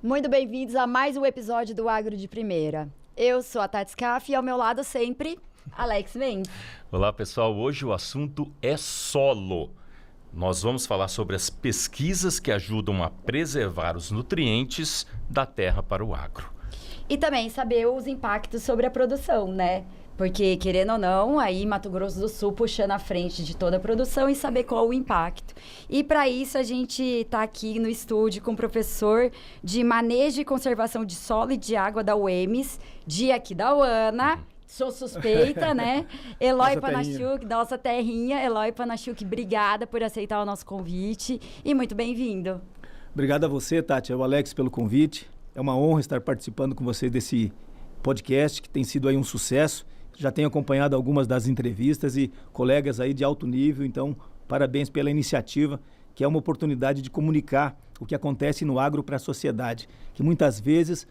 Muito bem-vindos a mais um episódio do Agro de Primeira. Eu sou a Tati Scaff e ao meu lado sempre, Alex Mendes. Olá pessoal, hoje o assunto é solo. Nós vamos falar sobre as pesquisas que ajudam a preservar os nutrientes da terra para o agro. E também saber os impactos sobre a produção, né? Porque, querendo ou não, aí Mato Grosso do Sul puxando a frente de toda a produção e saber qual o impacto. E para isso a gente está aqui no estúdio com o professor de Manejo e Conservação de Solo e de Água da UEMS, de aqui da UANA. Sou suspeita, né? Eloy Panachuk, da nossa terrinha. Eloy Panachuk, obrigada por aceitar o nosso convite e muito bem-vindo. Obrigado a você, Tati, ao Alex pelo convite. É uma honra estar participando com você desse podcast que tem sido aí um sucesso. Já tenho acompanhado algumas das entrevistas e colegas aí de alto nível, então parabéns pela iniciativa, que é uma oportunidade de comunicar o que acontece no agro para a sociedade, que muitas vezes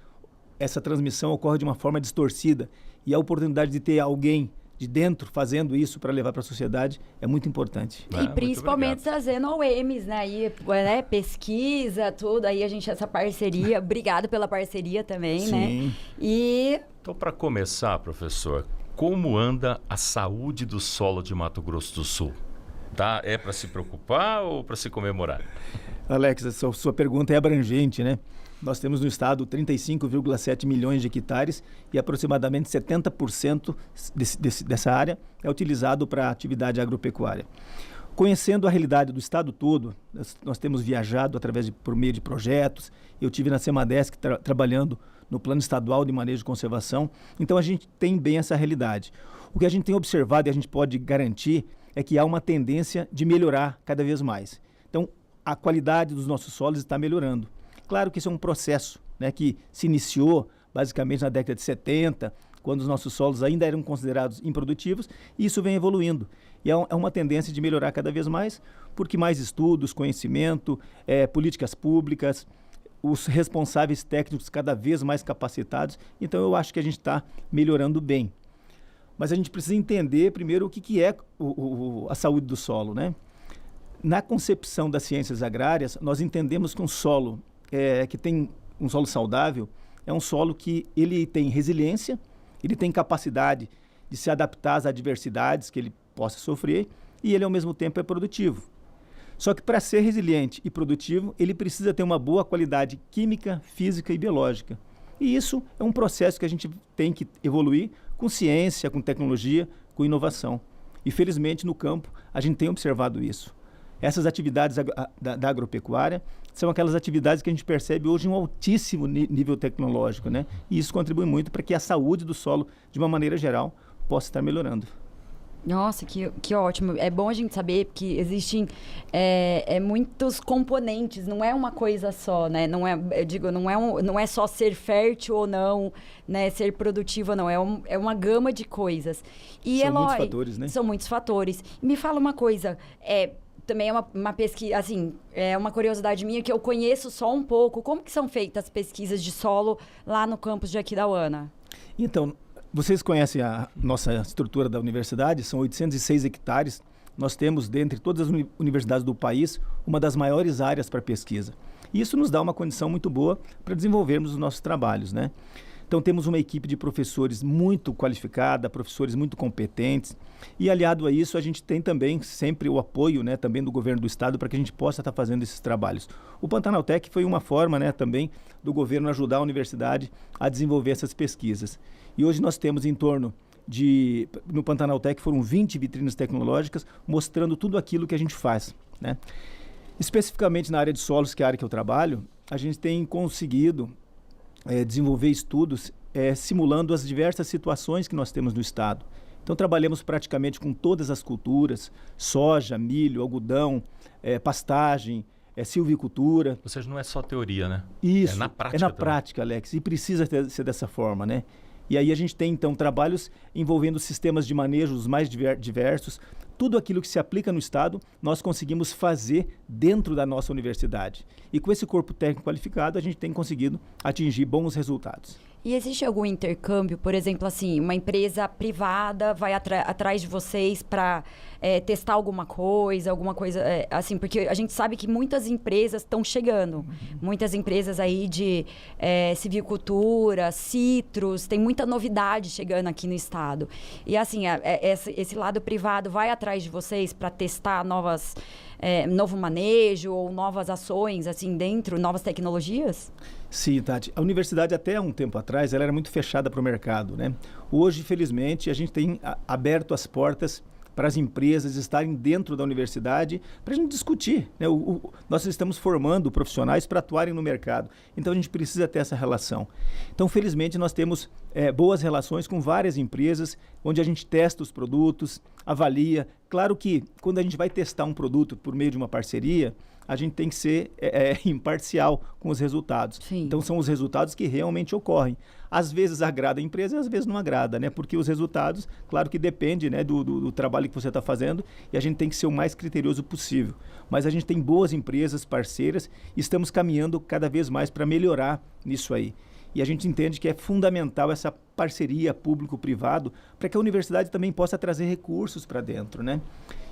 essa transmissão ocorre de uma forma distorcida e a oportunidade de ter alguém de dentro fazendo isso para levar para a sociedade é muito importante. E principalmente trazendo ao UEMS, né? Aí, né? Pesquisa, tudo, aí a gente essa parceria. Obrigado pela parceria também, Sim. né? Então, para começar, professor, como anda a saúde do solo de Mato Grosso do Sul? Tá? É para se preocupar ou para se comemorar? Alex, a sua pergunta é abrangente, né? Nós temos no estado 35,7 milhões de hectares e aproximadamente 70% dessa área é utilizado para atividade agropecuária. Conhecendo a realidade do estado todo, nós temos viajado por meio de projetos. Eu tive na Semadesc trabalhando no Plano Estadual de Manejo e Conservação, então a gente tem bem essa realidade. O que a gente tem observado e a gente pode garantir é que há uma tendência de melhorar cada vez mais. Então, a qualidade dos nossos solos está melhorando. Claro que isso é um processo, né, que se iniciou basicamente na década de 70, quando os nossos solos ainda eram considerados improdutivos, e isso vem evoluindo. E é uma tendência de melhorar cada vez mais, porque mais estudos, conhecimento, políticas públicas, os responsáveis técnicos cada vez mais capacitados. Então eu acho que a gente está melhorando bem. Mas a gente precisa entender primeiro o que é a saúde do solo, né? Na concepção das ciências agrárias, nós entendemos que um solo que tem um solo saudável é um solo que ele tem resiliência, ele tem capacidade de se adaptar às adversidades que ele possa sofrer e ele ao mesmo tempo é produtivo. Só que para ser resiliente e produtivo, ele precisa ter uma boa qualidade química, física e biológica. E isso é um processo que a gente tem que evoluir com ciência, com tecnologia, com inovação. E felizmente no campo a gente tem observado isso. Essas atividades da agropecuária são aquelas atividades que a gente percebe hoje um altíssimo nível tecnológico, né? E isso contribui muito para que a saúde do solo, de uma maneira geral, possa estar melhorando. Nossa, que ótimo. É bom a gente saber que existem muitos componentes, não é uma coisa só, né? Não é só ser fértil ou não, né? Ser produtivo ou não, é uma gama de coisas. E são Eloy, muitos fatores, né? São muitos fatores. Me fala uma coisa, também é uma pesquisa, assim, é uma curiosidade minha que eu conheço só um pouco. Como que são feitas as pesquisas de solo lá no campus de aqui da UANA? Então, vocês conhecem a nossa estrutura da universidade, são 806 hectares. Nós temos, dentre todas as universidades do país, uma das maiores áreas para pesquisa. E isso nos dá uma condição muito boa para desenvolvermos os nossos trabalhos, né? Então, temos uma equipe de professores muito qualificada, professores muito competentes. E, aliado a isso, a gente tem também sempre o apoio, né, também do governo do estado para que a gente possa estar fazendo esses trabalhos. O Pantanaltec foi uma forma, né, também do governo ajudar a universidade a desenvolver essas pesquisas. E hoje nós temos em torno no Pantanaltec foram 20 vitrinas tecnológicas mostrando tudo aquilo que a gente faz, né? Especificamente na área de solos, que é a área que eu trabalho, a gente tem conseguido desenvolver estudos simulando as diversas situações que nós temos no estado. Então trabalhamos praticamente com todas as culturas, soja, milho, algodão, pastagem, silvicultura. Ou seja, não é só teoria, né? Isso, é na prática. É na prática, Alex, e precisa ser dessa forma, né? E aí a gente tem, então, trabalhos envolvendo sistemas de manejo os mais diversos. Tudo aquilo que se aplica no estado, nós conseguimos fazer dentro da nossa universidade. E com esse corpo técnico qualificado, a gente tem conseguido atingir bons resultados. E existe algum intercâmbio, por exemplo, assim, uma empresa privada vai atrás de vocês para testar alguma coisa, assim, porque a gente sabe que muitas empresas estão chegando, muitas empresas aí de civicultura, citros, tem muita novidade chegando aqui no estado. E assim, esse lado privado vai atrás de vocês para testar novo manejo ou novas ações, assim, dentro, novas tecnologias? Sim, Tati. A universidade, até um tempo atrás, ela era muito fechada para o mercado, né? Hoje, felizmente, a gente tem aberto as portas para as empresas estarem dentro da universidade para a gente discutir, né? Nós estamos formando profissionais para atuarem no mercado. Então, a gente precisa ter essa relação. Então, felizmente, nós temos boas relações com várias empresas, onde a gente testa os produtos, avalia. Claro que, quando a gente vai testar um produto por meio de uma parceria, a gente tem que ser imparcial com os resultados. Sim. Então, são os resultados que realmente ocorrem. Às vezes agrada a empresa e às vezes não agrada, né? Porque os resultados, claro que depende, né, do trabalho que você está fazendo, e a gente tem que ser o mais criterioso possível. Mas a gente tem boas empresas, parceiras, e estamos caminhando cada vez mais para melhorar nisso aí. E a gente entende que é fundamental essa parceria público-privado para que a universidade também possa trazer recursos para dentro, né?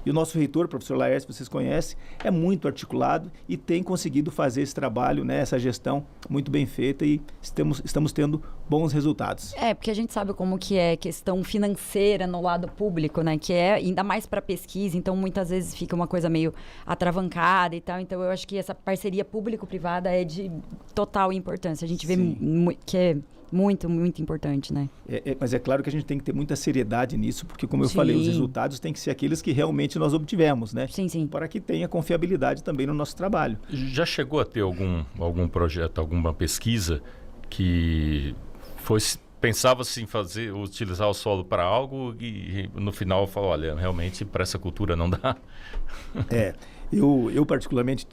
E o nosso reitor, o professor Laércio, vocês conhecem, é muito articulado e tem conseguido fazer esse trabalho, né, essa gestão muito bem feita, e estamos tendo bons resultados. Porque a gente sabe como que é questão financeira no lado público, né? Que é ainda mais para pesquisa, então muitas vezes fica uma coisa meio atravancada e tal. Então eu acho que essa parceria público-privada é de total importância. A gente vê que é muito, muito importante, né? Mas é claro que a gente tem que ter muita seriedade nisso, porque, como eu falei, os resultados têm que ser aqueles que realmente nós obtivemos, né? Sim. Para que tenha confiabilidade também no nosso trabalho. Já chegou a ter algum projeto, alguma pesquisa que pensava-se em utilizar o solo para algo e no final falou, olha, realmente para essa cultura não dá? Eu particularmente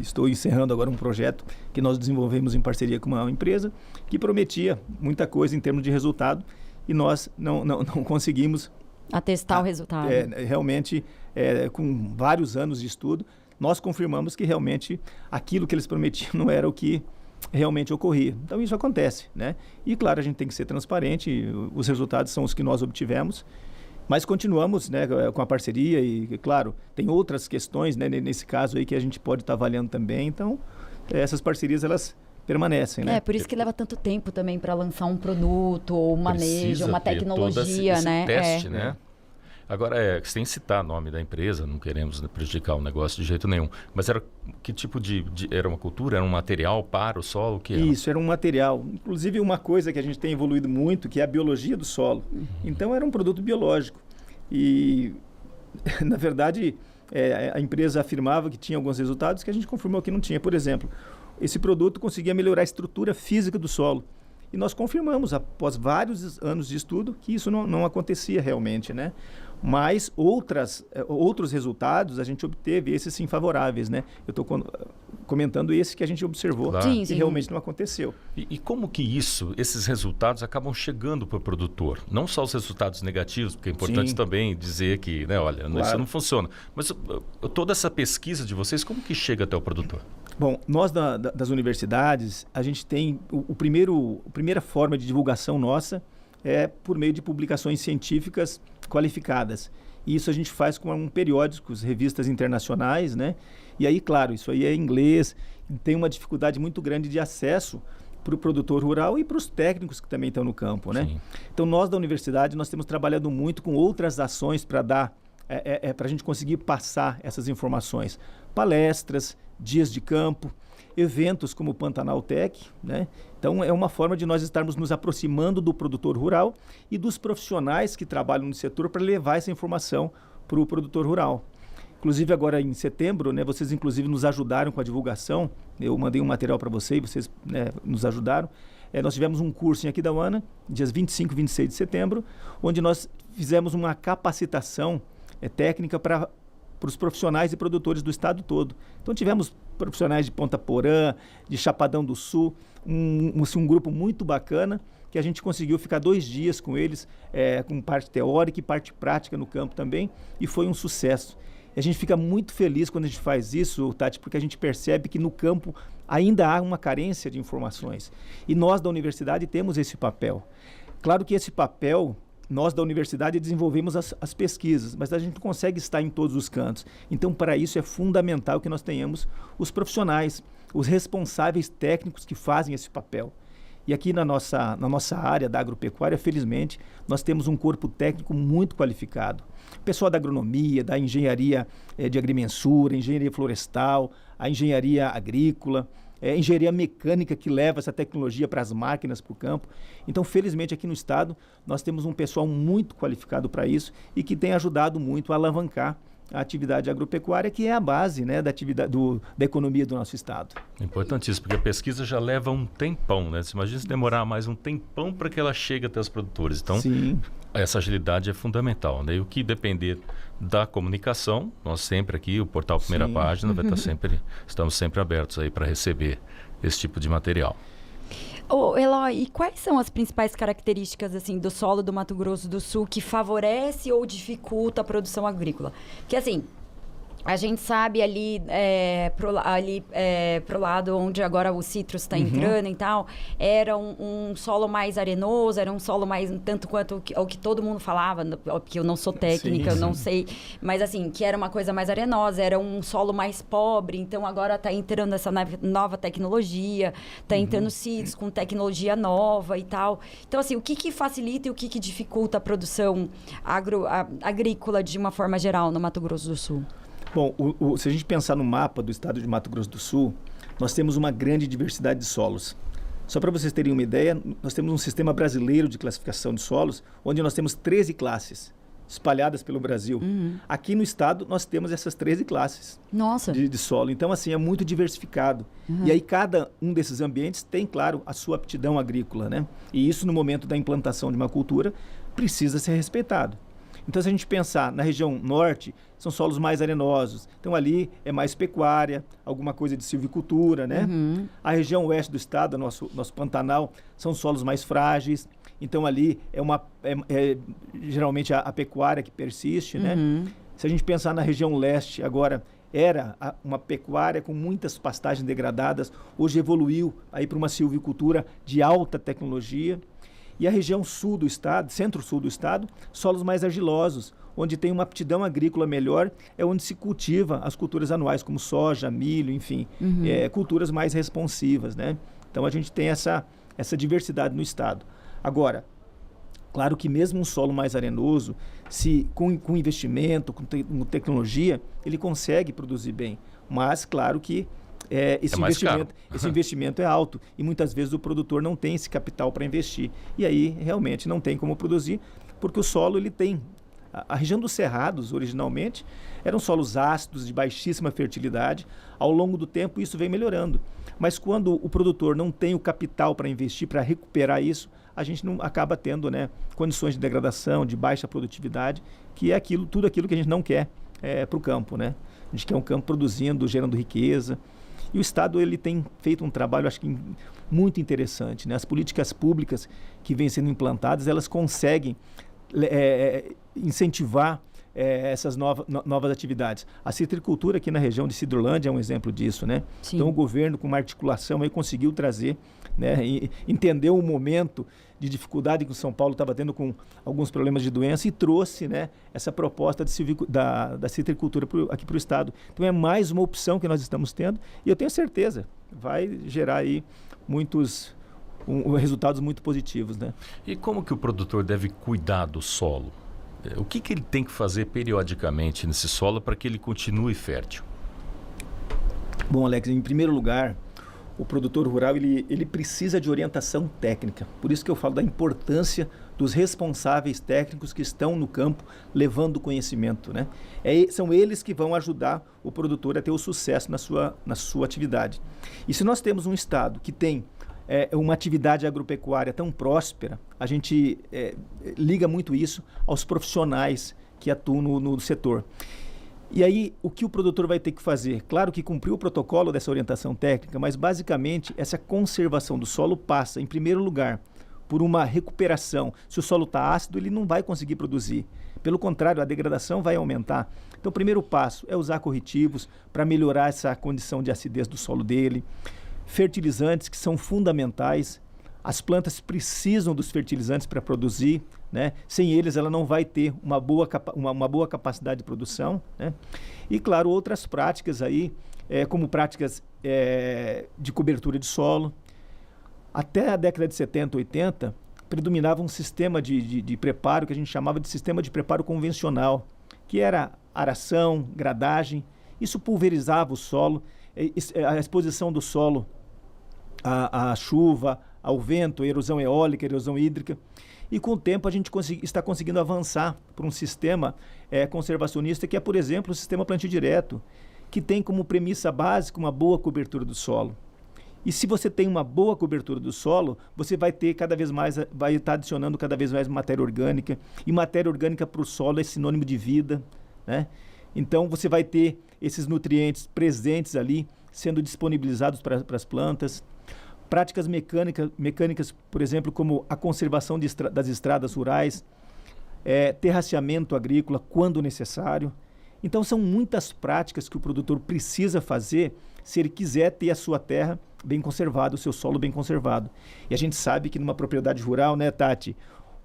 estou encerrando agora um projeto que nós desenvolvemos em parceria com uma empresa que prometia muita coisa em termos de resultado, e nós não conseguimos atestar o resultado. Realmente, com vários anos de estudo, nós confirmamos que realmente aquilo que eles prometiam não era o que realmente ocorria. Então isso acontece, né? E claro, a gente tem que ser transparente, os resultados são os que nós obtivemos. Mas continuamos, né, com a parceria e, claro, tem outras questões, né, nesse caso aí que a gente pode estar avaliando também. Então, essas parcerias, elas permanecem, né? Por isso que leva tanto tempo também para lançar um produto, ou um manejo, uma tecnologia, esse né? Teste, né? Agora, sem citar o nome da empresa, não queremos prejudicar o negócio de jeito nenhum, mas era que tipo era uma cultura, era um material para o solo? Que era? Isso, era um material. Inclusive, uma coisa que a gente tem evoluído muito, que é a biologia do solo. Então, era um produto biológico. E, na verdade, a empresa afirmava que tinha alguns resultados que a gente confirmou que não tinha. Por exemplo, esse produto conseguia melhorar a estrutura física do solo. E nós confirmamos, após vários anos de estudo, que isso não acontecia realmente, né? Mas outros resultados a gente obteve, esses sim favoráveis, né? Eu estou comentando esse que a gente observou, claro, que realmente não aconteceu. E como que esses resultados acabam chegando para o produtor? Não só os resultados negativos, porque é importante também dizer que, né, olha, claro, isso não funciona. Mas toda essa pesquisa de vocês, como que chega até o produtor? Bom, nós das universidades, a gente tem a primeira forma de divulgação nossa é por meio de publicações científicas qualificadas. E isso a gente faz com periódicos, revistas internacionais, né? E aí, claro, isso aí é em inglês, tem uma dificuldade muito grande de acesso para o produtor rural e para os técnicos que também estão no campo, né? Sim. Então, nós da universidade, nós temos trabalhado muito com outras ações para dar, para a gente conseguir passar essas informações. Palestras, dias de campo, eventos como o Pantanal Tech, né? Então, é uma forma de nós estarmos nos aproximando do produtor rural e dos profissionais que trabalham no setor para levar essa informação para o produtor rural. Inclusive, agora em setembro, né, vocês inclusive nos ajudaram com a divulgação. Eu mandei um material para vocês, vocês, né, nos ajudaram. Nós tivemos um curso em Aquidauana, dias 25 e 26 de setembro, onde nós fizemos uma capacitação técnica para os profissionais e produtores do estado todo. Então, tivemos profissionais de Ponta Porã, de Chapadão do Sul, um grupo muito bacana, que a gente conseguiu ficar 2 dias com eles, com parte teórica e parte prática no campo também, e foi um sucesso. E a gente fica muito feliz quando a gente faz isso, Tati, porque a gente percebe que no campo ainda há uma carência de informações. E nós da universidade temos esse papel. Claro que esse papel, nós da universidade desenvolvemos as pesquisas, mas a gente não consegue estar em todos os cantos. Então, para isso é fundamental que nós tenhamos os profissionais, os responsáveis técnicos que fazem esse papel. E aqui na nossa área da agropecuária, felizmente, nós temos um corpo técnico muito qualificado. Pessoal da agronomia, da engenharia de agrimensura, engenharia florestal, a engenharia agrícola, engenharia mecânica que leva essa tecnologia para as máquinas, para o campo. Então, felizmente, aqui no estado, nós temos um pessoal muito qualificado para isso e que tem ajudado muito a alavancar a atividade agropecuária, que é a base, né, da economia do nosso estado. Importantíssimo, porque a pesquisa já leva um tempão, né? Você imagina se demorar mais um tempão para que ela chegue até os produtores. Então, sim, essa agilidade é fundamental, né? E o que depender da comunicação, nós sempre aqui, o portal Primeira sim. Página, vai estar estamos sempre abertos aí para receber esse tipo de material. Eloy, e quais são as principais características assim, do solo do Mato Grosso do Sul que favorece ou dificulta a produção agrícola? Porque assim, a gente sabe ali pro lado onde agora o citrus está entrando e tal, era um solo mais arenoso, era um solo mais, tanto quanto o que todo mundo falava, porque eu não sou técnica, sim, eu não sei, mas assim, que era uma coisa mais arenosa, era um solo mais pobre, então agora está entrando essa nova tecnologia, está entrando citrus com tecnologia nova e tal. Então assim, o que facilita e o que dificulta a produção agrícola de uma forma geral no Mato Grosso do Sul? Bom, se a gente pensar no mapa do estado de Mato Grosso do Sul, nós temos uma grande diversidade de solos. Só para vocês terem uma ideia, nós temos um sistema brasileiro de classificação de solos, onde nós temos 13 classes espalhadas pelo Brasil. Aqui no estado, nós temos essas 13 classes de solo. Então, assim, é muito diversificado. E aí, cada um desses ambientes tem, claro, a sua aptidão agrícola, né? E isso, no momento da implantação de uma cultura, precisa ser respeitado. Então, se a gente pensar na região norte, são solos mais arenosos. Então, ali é mais pecuária, alguma coisa de silvicultura, né? A região oeste do estado, nosso Pantanal, são solos mais frágeis. Então, ali é geralmente a pecuária que persiste, né? Se a gente pensar na região leste, agora era uma pecuária com muitas pastagens degradadas, hoje evoluiu aí para uma silvicultura de alta tecnologia. E a região sul do estado, centro-sul do estado, solos mais argilosos, onde tem uma aptidão agrícola melhor, é onde se cultiva as culturas anuais, como soja, milho, enfim, culturas mais responsivas, né? Então, a gente tem essa diversidade no estado. Agora, claro que mesmo um solo mais arenoso, se com investimento, com tecnologia, ele consegue produzir bem. Mas, claro que esse investimento é alto e muitas vezes o produtor não tem esse capital para investir. E aí, realmente, não tem como produzir, porque o solo, ele tem... A região dos cerrados, originalmente, eram solos ácidos, de baixíssima fertilidade. Ao longo do tempo, isso vem melhorando. Mas quando o produtor não tem o capital para investir, para recuperar isso, a gente não acaba tendo, né, condições de degradação, de baixa produtividade, que é tudo aquilo que a gente não quer para o campo, né? A gente quer um campo produzindo, gerando riqueza. E o Estado, ele tem feito um trabalho, acho que muito interessante, né? As políticas públicas que vêm sendo implantadas, elas conseguem incentivar essas novas atividades. A citricultura aqui na região de Sidrolândia é um exemplo disso, né? Sim. Então, o governo, com uma articulação, aí, conseguiu trazer, né, entendeu o momento de dificuldade que o São Paulo estava tendo com alguns problemas de doença e trouxe, né, essa proposta da citricultura aqui para o estado. Então, é mais uma opção que nós estamos tendo e eu tenho certeza, vai gerar aí resultados muito positivos, né? E como que o produtor deve cuidar do solo? O que ele tem que fazer periodicamente nesse solo para que ele continue fértil? Bom, Alex, em primeiro lugar, o produtor rural ele precisa de orientação técnica. Por isso que eu falo da importância dos responsáveis técnicos que estão no campo levando conhecimento, né? São eles que vão ajudar o produtor a ter o sucesso na sua atividade. E se nós temos um estado que tem uma atividade agropecuária tão próspera, a gente liga muito isso aos profissionais que atuam no setor. E aí, o que o produtor vai ter que fazer? Claro que cumprir o protocolo dessa orientação técnica, mas basicamente essa conservação do solo passa, em primeiro lugar, por uma recuperação. Se o solo está ácido, ele não vai conseguir produzir. Pelo contrário, a degradação vai aumentar. Então, o primeiro passo é usar corretivos para melhorar essa condição de acidez do solo dele. Fertilizantes, que são fundamentais. As plantas precisam dos fertilizantes para produzir, né? Sem eles, ela não vai ter uma boa capacidade de produção, né? E, claro, outras práticas aí, como práticas de cobertura de solo. Até a década de 70, 80, predominava um sistema de preparo que a gente chamava de sistema de preparo convencional, que era aração, gradagem. Isso pulverizava o solo, a exposição do solo à chuva, ao vento, erosão eólica, erosão hídrica. E com o tempo a gente está conseguindo avançar para um sistema conservacionista que é, por exemplo, o sistema plantio direto, que tem como premissa básica uma boa cobertura do solo. E se você tem uma boa cobertura do solo, você vai ter cada vez mais, vai estar adicionando cada vez mais matéria orgânica. E matéria orgânica para o solo é sinônimo de vida, né? Então você vai ter esses nutrientes presentes ali, sendo disponibilizados para as plantas. Práticas mecânicas, por exemplo, como a conservação das estradas rurais, terraceamento agrícola quando necessário. Então são muitas práticas que o produtor precisa fazer se ele quiser ter a sua terra bem conservada, o seu solo bem conservado. E a gente sabe que numa propriedade rural, né, Tati,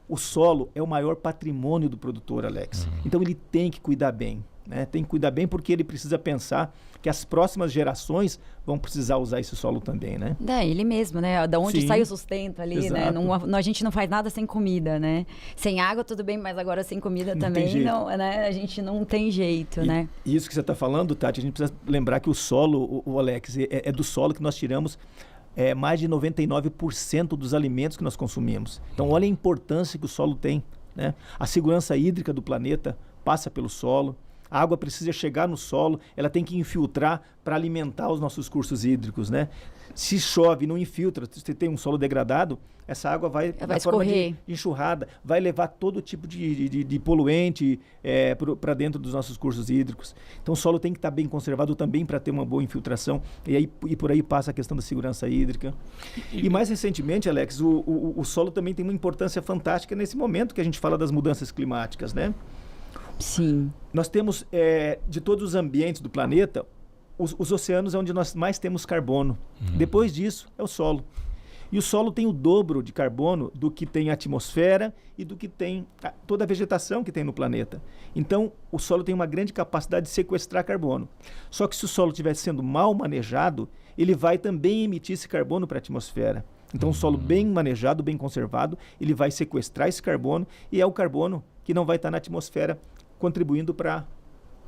o solo é o maior patrimônio do produtor, Alex. Então ele tem que cuidar bem, né? Tem que cuidar bem porque ele precisa pensar que as próximas gerações vão precisar usar esse solo também, né? Ele mesmo, né? Da onde Sim, sai o sustento ali, exato. né? A gente não faz nada sem comida, né? Sem água tudo bem, mas agora sem comida também não, né? A gente não tem jeito, né? Isso que você está falando, Tati, a gente precisa lembrar que o solo, o Alex, é do solo que nós tiramos mais de 99% dos alimentos que nós consumimos. Então, olha a importância que o solo tem, né? A segurança hídrica do planeta passa pelo solo. A água precisa chegar no solo, ela tem que infiltrar para alimentar os nossos cursos hídricos, né? Se chove e não infiltra, se tem um solo degradado, essa água vai na forma de enxurrada, vai levar todo tipo de poluente para dentro dos nossos cursos hídricos. Então o solo tem que estar bem conservado também para ter uma boa infiltração, e por aí passa a questão da segurança hídrica. E mais recentemente, Alex, o solo também tem uma importância fantástica nesse momento que a gente fala das mudanças climáticas, né? Sim. Nós temos, de todos os ambientes do planeta, os oceanos é onde nós mais temos carbono. Depois disso, é o solo. E o solo tem o dobro de carbono do que tem a atmosfera e do que tem toda a vegetação que tem no planeta. Então, o solo tem uma grande capacidade de sequestrar carbono. Só que se o solo estiver sendo mal manejado, ele vai também emitir esse carbono para a atmosfera. Então, o solo bem manejado, bem conservado, ele vai sequestrar esse carbono, e é o carbono que não vai estar na atmosfera contribuindo para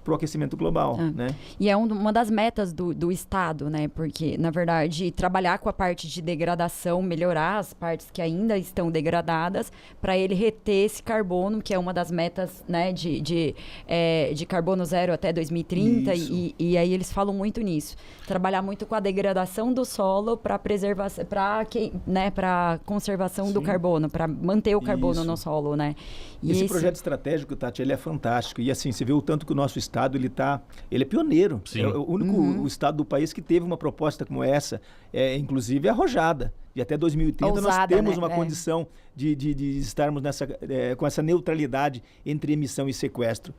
o aquecimento global, né? E é uma das metas do Estado, né? Porque, na verdade, trabalhar com a parte de degradação, melhorar as partes que ainda estão degradadas, para ele reter esse carbono, que é uma das metas, né, de carbono zero até 2030, e aí eles falam muito nisso. Trabalhar muito com a degradação do solo para preservação, para conservação do carbono, para manter o carbono no solo, né? E esse projeto estratégico, Tati, ele é fantástico. E assim, você vê o tanto que o nosso estado ele é pioneiro. Sim. É o único estado do país que teve uma proposta como essa, inclusive arrojada. E até 2030 ousada, nós temos, né, uma condição de estarmos com essa neutralidade entre emissão e sequestro.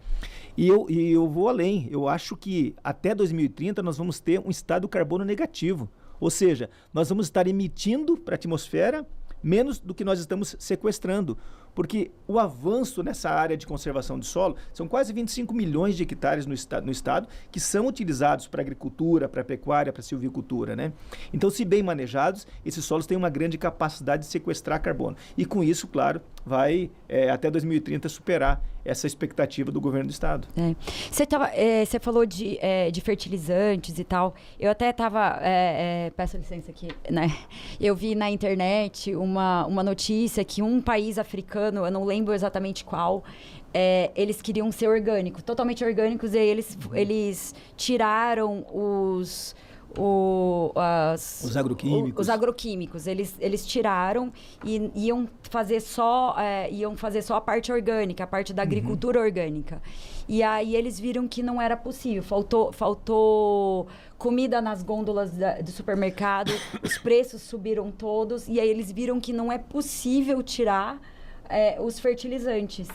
E eu vou além. Eu acho que até 2030 nós vamos ter um estado carbono negativo. Ou seja, nós vamos estar emitindo para a atmosfera menos do que nós estamos sequestrando. Porque o avanço nessa área de conservação de solo são quase 25 milhões de hectares no estado que são utilizados para agricultura, para pecuária, para silvicultura, né? Então, se bem manejados, esses solos têm uma grande capacidade de sequestrar carbono. E com isso, claro, vai até 2030 superar essa expectativa do governo do estado. Você falou de fertilizantes e tal. Eu até estava... peço licença aqui, né? Eu vi na internet uma notícia que um país africano, eu não lembro exatamente qual, eles queriam ser orgânicos, totalmente orgânicos, e aí eles tiraram os agroquímicos. Os agroquímicos. Eles tiraram e iam fazer só a parte orgânica, a parte da agricultura orgânica. E aí eles viram que não era possível. Faltou comida nas gôndolas do supermercado, os preços subiram todos, e aí eles viram que não é possível tirar os fertilizantes.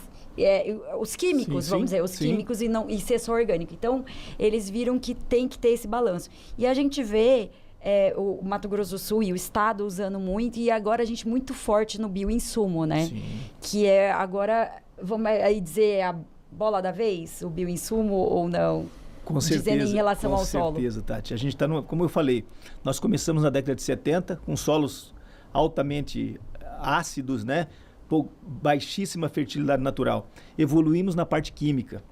os químicos, vamos dizer, os químicos e ser só orgânico. Então, eles viram que tem que ter esse balanço. E a gente vê o Mato Grosso do Sul e o estado usando muito, e agora a gente muito forte no bioinsumo, né? Sim. Que é agora, vamos aí dizer, a bola da vez, o bioinsumo ou não? Com certeza. Dizendo em relação ao solo. Com certeza, Tati. A gente está, como eu falei, nós começamos na década de 70 com solos altamente ácidos, né? Baixíssima fertilidade natural. Evoluímos na parte química.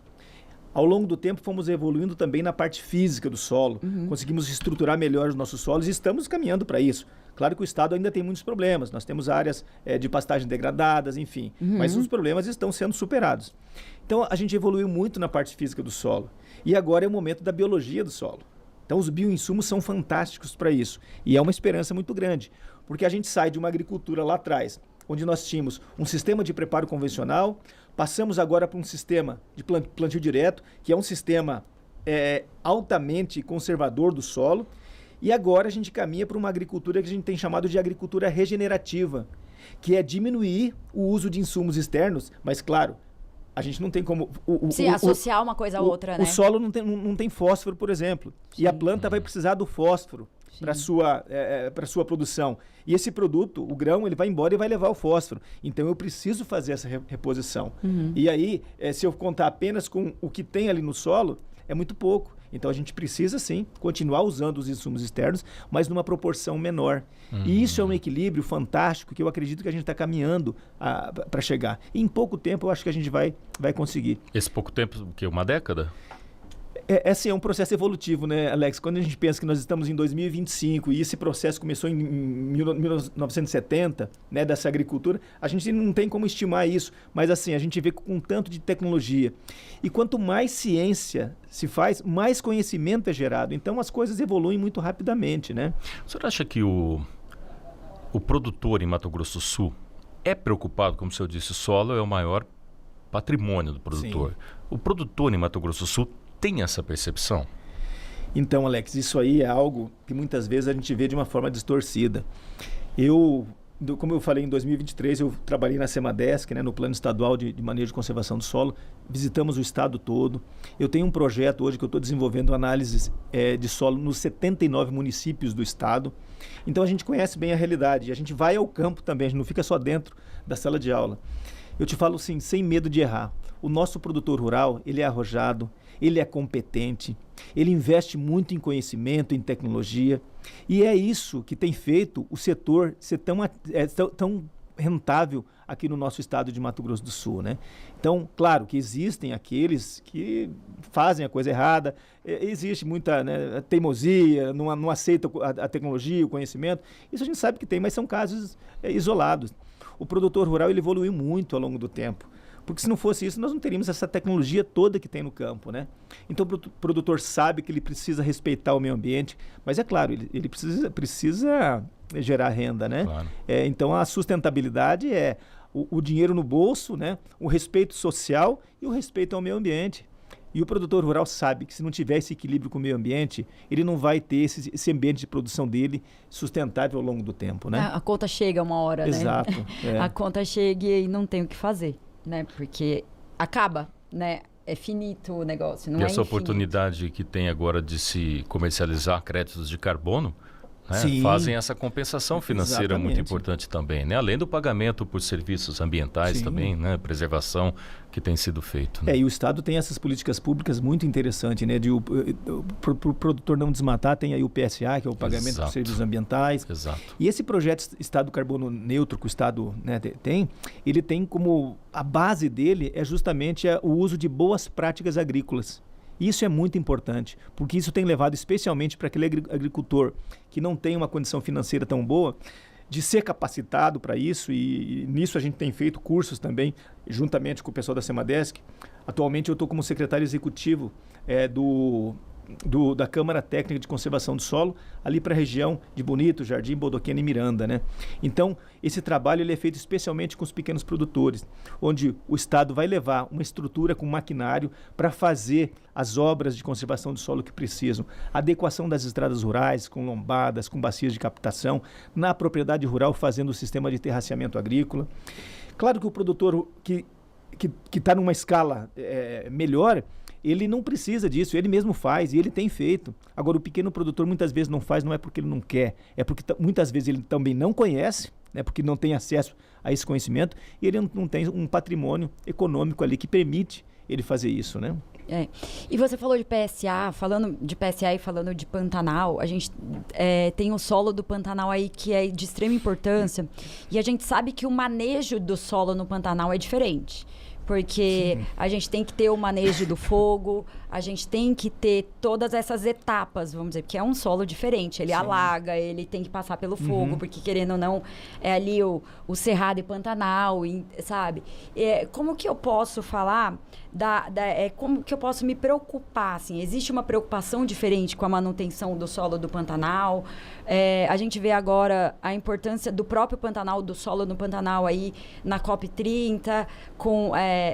Ao longo do tempo, fomos evoluindo também na parte física do solo. Conseguimos estruturar melhor os nossos solos e estamos caminhando para isso. Claro que o estado ainda tem muitos problemas. Nós temos áreas de pastagem degradadas, enfim. Mas os problemas estão sendo superados. Então, a gente evoluiu muito na parte física do solo. E agora é o momento da biologia do solo. Então, os bioinsumos são fantásticos para isso. E é uma esperança muito grande. Porque a gente sai de uma agricultura lá atrás, onde nós tínhamos um sistema de preparo convencional, passamos agora para um sistema de plantio direto, que é um sistema altamente conservador do solo, e agora a gente caminha para uma agricultura que a gente tem chamado de agricultura regenerativa, que é diminuir o uso de insumos externos, mas claro, a gente não tem como... associar uma coisa a outra, né? O solo não tem fósforo, por exemplo, e a planta vai precisar do fósforo para sua produção. E esse produto, o grão, ele vai embora e vai levar o fósforo. Então, eu preciso fazer essa reposição. E aí, se eu contar apenas com o que tem ali no solo, é muito pouco. Então, a gente precisa, sim, continuar usando os insumos externos, mas numa proporção menor. E isso é um equilíbrio fantástico que eu acredito que a gente está caminhando para chegar. E em pouco tempo, eu acho que a gente vai conseguir. Esse pouco tempo, o quê? Uma década? Assim, é um processo evolutivo, né, Alex? Quando a gente pensa que nós estamos em 2025 e esse processo começou em 1970, né, dessa agricultura, a gente não tem como estimar isso, mas assim, a gente vê com um tanto de tecnologia. E quanto mais ciência se faz, mais conhecimento é gerado. Então, as coisas evoluem muito rapidamente, né? O senhor acha que o produtor em Mato Grosso do Sul é preocupado, como o senhor disse, o solo é o maior patrimônio do produtor. Sim. O produtor em Mato Grosso do Sul tem essa percepção? Então, Alex, isso aí é algo que muitas vezes a gente vê de uma forma distorcida. Como eu falei, em 2023 eu trabalhei na Semadesc, né, no Plano Estadual de Manejo de Conservação do Solo, visitamos o estado todo. Eu tenho um projeto hoje que eu estou desenvolvendo análises de solo nos 79 municípios do estado. Então a gente conhece bem a realidade, a gente vai ao campo também, a gente não fica só dentro da sala de aula. Eu te falo assim, sem medo de errar, o nosso produtor rural, ele é arrojado, ele é competente, ele investe muito em conhecimento, em tecnologia, e é isso que tem feito o setor ser tão rentável aqui no nosso estado de Mato Grosso do Sul, né? Então, claro que existem aqueles que fazem a coisa errada, existe muita, né, teimosia, não aceita a tecnologia, o conhecimento, isso a gente sabe que tem, mas são casos isolados. O produtor rural ele evoluiu muito ao longo do tempo. Porque se não fosse isso, nós não teríamos essa tecnologia toda que tem no campo, né? Então, o produtor sabe que ele precisa respeitar o meio ambiente, mas é claro, ele precisa gerar renda, né? Claro. Então, a sustentabilidade é o dinheiro no bolso, né? O respeito social e o respeito ao meio ambiente. E o produtor rural sabe que se não tiver esse equilíbrio com o meio ambiente, ele não vai ter esse ambiente de produção dele sustentável ao longo do tempo, né? A conta chega uma hora, Exato, né? É. A conta chega e não tem o que fazer, né? Porque acaba, né? É finito o negócio, não é E essa infinito. oportunidade que tem agora de se comercializar créditos de carbono, né, Sim. fazem essa compensação financeira muito Exatamente. importante também, né? Além do pagamento por serviços ambientais Sim. também, né? Preservação que tem sido feito. Né? E o Estado tem essas políticas públicas muito interessantes, né? Para o produtor não desmatar, tem aí o PSA, que é o pagamento Exato. por serviços ambientais. Exato. E esse projeto Estado Carbono Neutro que o Estado, né, ele tem como a base dele é justamente o uso de boas práticas agrícolas. Isso é muito importante, porque isso tem levado especialmente para aquele agricultor que não tem uma condição financeira tão boa, de ser capacitado para isso, e nisso a gente tem feito cursos também, juntamente com o pessoal da Semadesc. Atualmente eu estou como secretário executivo da Câmara Técnica de Conservação do Solo, ali para a região de Bonito, Jardim, Bodoquena e Miranda, né? Então, esse trabalho ele é feito especialmente com os pequenos produtores, onde o Estado vai levar uma estrutura com maquinário para fazer as obras de conservação do solo que precisam, adequação das estradas rurais, com lombadas, com bacias de captação, na propriedade rural fazendo o sistema de terraceamento agrícola. Claro que o produtor que que está numa escala melhor, ele não precisa disso, ele mesmo faz e ele tem feito. Agora, o pequeno produtor muitas vezes não faz, não é porque ele não quer, é porque muitas vezes ele também não conhece, né, porque não tem acesso a esse conhecimento e ele não tem um patrimônio econômico ali que permite ele fazer isso, né? E você falou de PSA, falando de PSA e falando de Pantanal, a gente tem o solo do Pantanal aí que é de extrema importância e a gente sabe que o manejo do solo no Pantanal é diferente. Porque a gente tem que ter o manejo do fogo, a gente tem que ter todas essas etapas, vamos dizer, porque é um solo diferente. Ele alaga, ele tem que passar pelo fogo, porque querendo ou não, é ali o Cerrado e Pantanal, sabe? Como que eu posso falar, como que eu posso me preocupar, assim? Existe uma preocupação diferente com a manutenção do solo do Pantanal? A gente vê agora a importância do próprio Pantanal, do solo no Pantanal aí na COP30,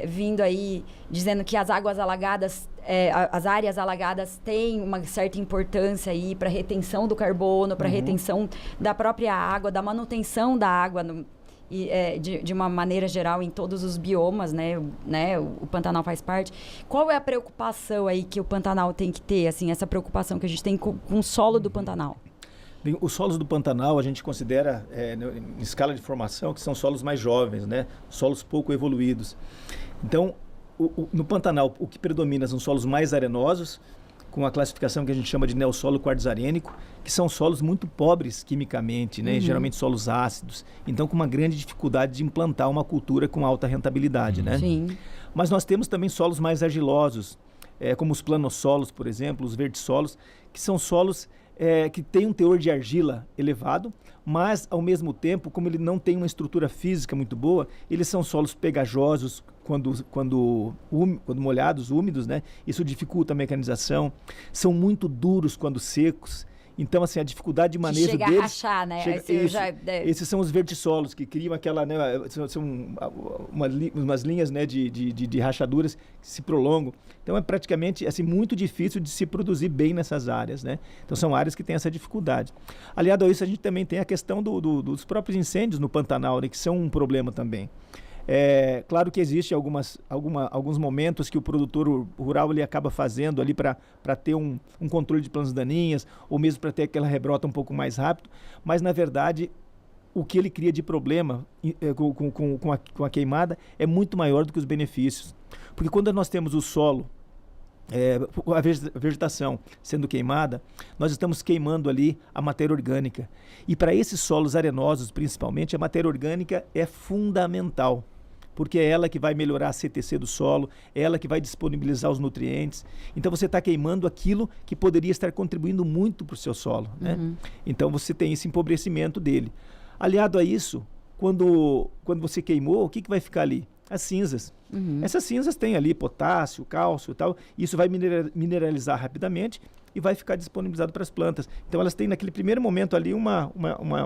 vindo aí dizendo que as águas alagadas, as áreas alagadas têm uma certa importância aí para retenção do carbono, para retenção da própria água, da manutenção da água de uma maneira geral em todos os biomas, né? O Pantanal faz parte. Qual é a preocupação aí que o Pantanal tem que ter, assim, essa preocupação que a gente tem com o solo do Pantanal? Bem, os solos do Pantanal a gente considera, em escala de formação, que são solos mais jovens, né? Solos pouco evoluídos. Então, no Pantanal, o que predomina são solos mais arenosos, com a classificação que a gente chama de neossolo quartzarênico, que são solos muito pobres quimicamente, né? Geralmente solos ácidos. Então, com uma grande dificuldade de implantar uma cultura com alta rentabilidade, né? Sim. Mas nós temos também solos mais argilosos, como os planossolos, por exemplo, os vertissolos, que são solos que têm um teor de argila elevado, mas, ao mesmo tempo, como ele não tem uma estrutura física muito boa, eles são solos pegajosos quando molhados, úmidos, né? Isso dificulta a mecanização. São muito duros quando secos. Então, assim, a dificuldade de manejo chega deles... a rachar, né? Esses são os vertissolos, que criam aquela, né, são umas linhas, né, de rachaduras que se prolongam. Então, é praticamente assim, muito difícil de se produzir bem nessas áreas, né? Então, são áreas que têm essa dificuldade. Aliado a isso, a gente também tem a questão dos próprios incêndios no Pantanal, né, que são um problema também. Claro que existe alguns momentos que o produtor rural ele acaba fazendo ali para ter um controle de plantas daninhas, ou mesmo para ter aquela rebrota um pouco mais rápido, mas na verdade o que ele cria de problema com a queimada é muito maior do que os benefícios. Porque quando nós temos o solo, a vegetação sendo queimada, nós estamos queimando ali a matéria orgânica. E para esses solos arenosos, principalmente, a matéria orgânica é fundamental, porque é ela que vai melhorar a CTC do solo, é ela que vai disponibilizar os nutrientes. Então, você está queimando aquilo que poderia estar contribuindo muito para o seu solo, né? Então, você tem esse empobrecimento dele. Aliado a isso, quando você queimou, o que vai ficar ali? As cinzas. Essas cinzas têm ali potássio, cálcio e tal, e isso vai mineralizar rapidamente e vai ficar disponibilizado para as plantas. Então, elas têm naquele primeiro momento ali uma